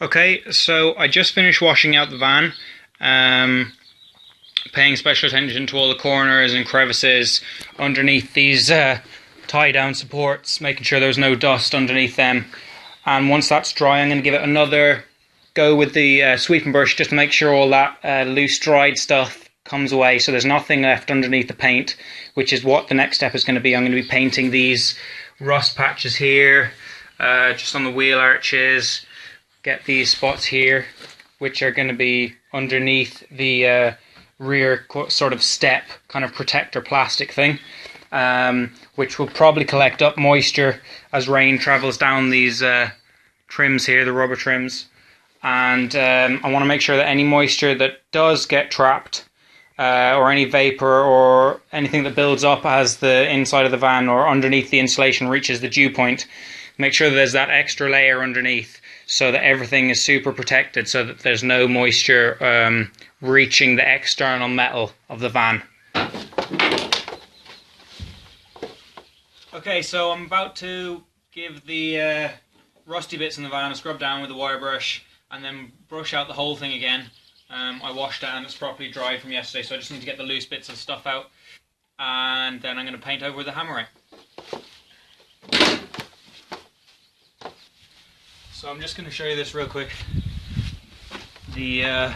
Okay, so I just finished washing out the van, paying special attention to all the corners and crevices underneath these tie-down supports, making sure there's no dust underneath them. And once that's dry, I'm going to give it another go with the sweeping brush just to make sure all that loose dried stuff comes away, so there's nothing left underneath the paint, which is what the next step is going to be. I'm going to be painting these rust patches here, just on the wheel arches. Get these spots here, which are going to be underneath the rear sort of step kind of protector plastic thing, which will probably collect up moisture as rain travels down these trims here, the rubber trims. And I want to make sure that any moisture that does get trapped, or any vapor or anything that builds up as the inside of the van or underneath the insulation reaches the dew point, make sure that there's that extra layer underneath, so that everything is super protected, so that there's no moisture reaching the external metal of the van. Okay, so I'm about to give the rusty bits in the van a scrub down with a wire brush and then brush out the whole thing again. I washed it and it's properly dried from yesterday, so I just need to get the loose bits of stuff out, and then I'm going to paint over with the hammerite. So I'm just going to show you this real quick. The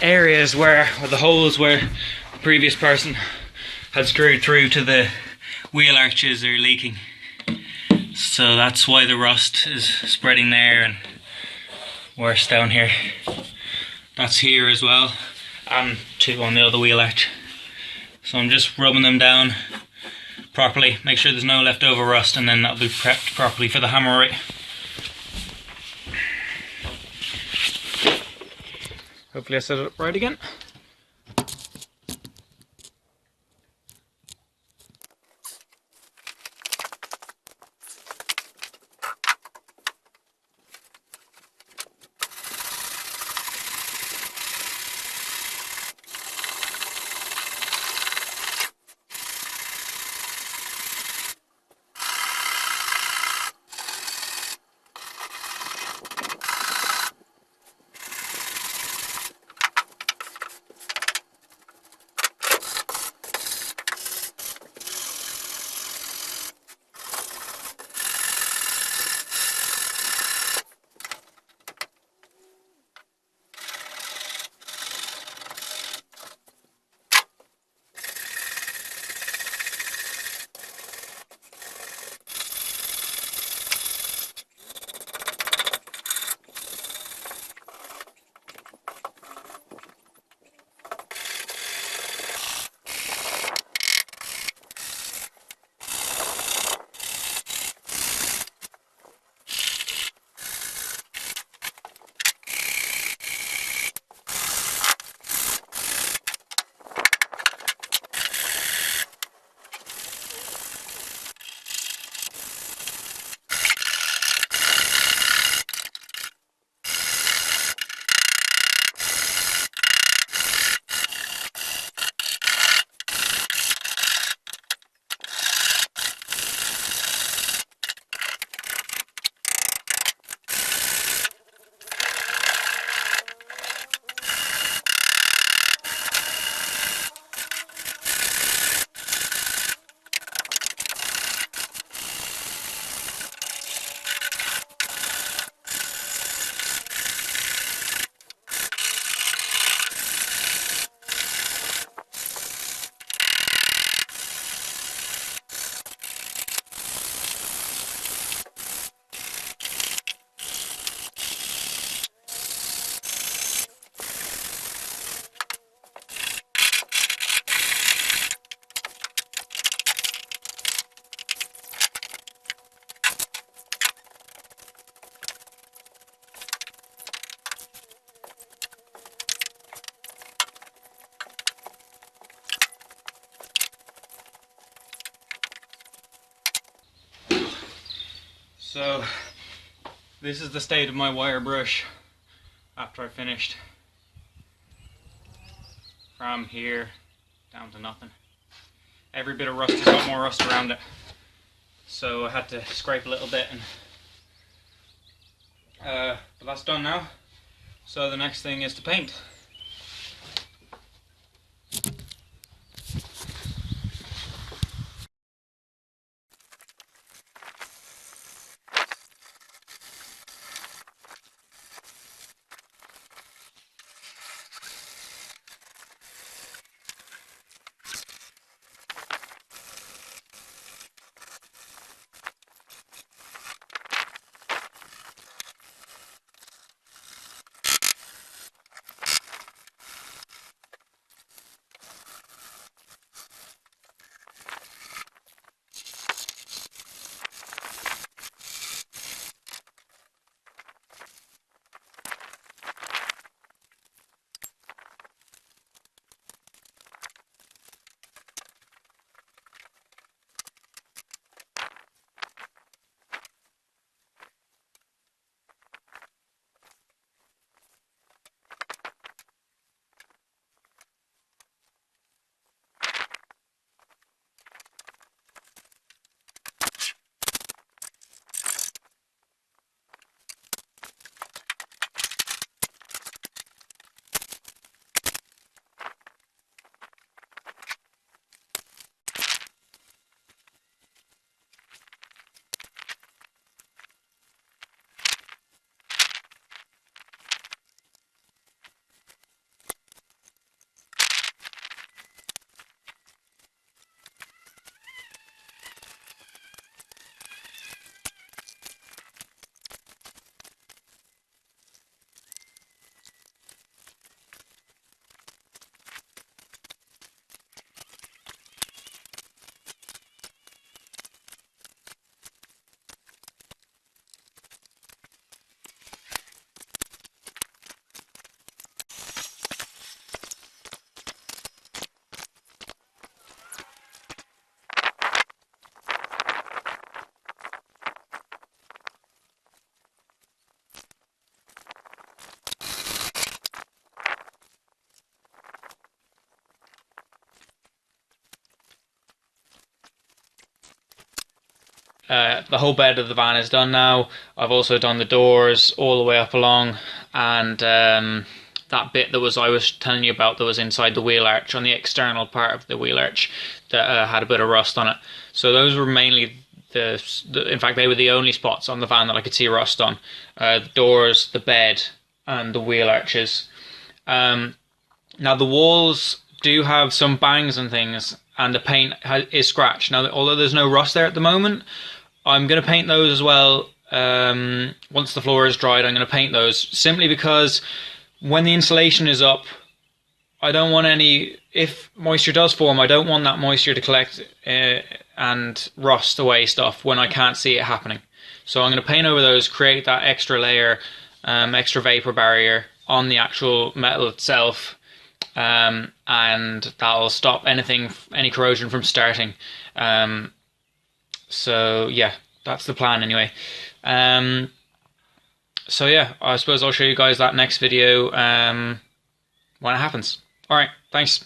areas where, or the holes where the previous person had screwed through to the wheel arches are leaking. So that's why the rust is spreading there, and worse down here. That's here as well, and two on the other wheel arch. So I'm just rubbing them down properly, make sure there's no leftover rust, and then that'll be prepped properly for the hammerite. Hopefully I set it up right again. So this is the state of my wire brush after I finished. From here down to nothing. Every bit of rust has got more rust around it. So I had to scrape a little bit and But that's done now. So the next thing is to paint. The whole bed of the van is done now. I've also done the doors all the way up along, and that bit that I was telling you about that was inside the wheel arch, on the external part of the wheel arch, that had a bit of rust on it. So those were mainly in fact they were the only spots on the van that I could see rust on. The doors, the bed, and the wheel arches. Now the walls do have some bangs and things, and the paint is scratched. Now, although there's no rust there at the moment, I'm going to paint those as well. Once the floor is dried, I'm going to paint those, simply because when the insulation is up, I don't want any, if moisture does form, I don't want that moisture to collect and rust away stuff when I can't see it happening. So I'm going to paint over those, create that extra layer, extra vapor barrier on the actual metal itself, and that'll stop any corrosion from starting. So yeah, that's the plan anyway. So yeah, I suppose I'll show you guys that next video when it happens. Alright, thanks.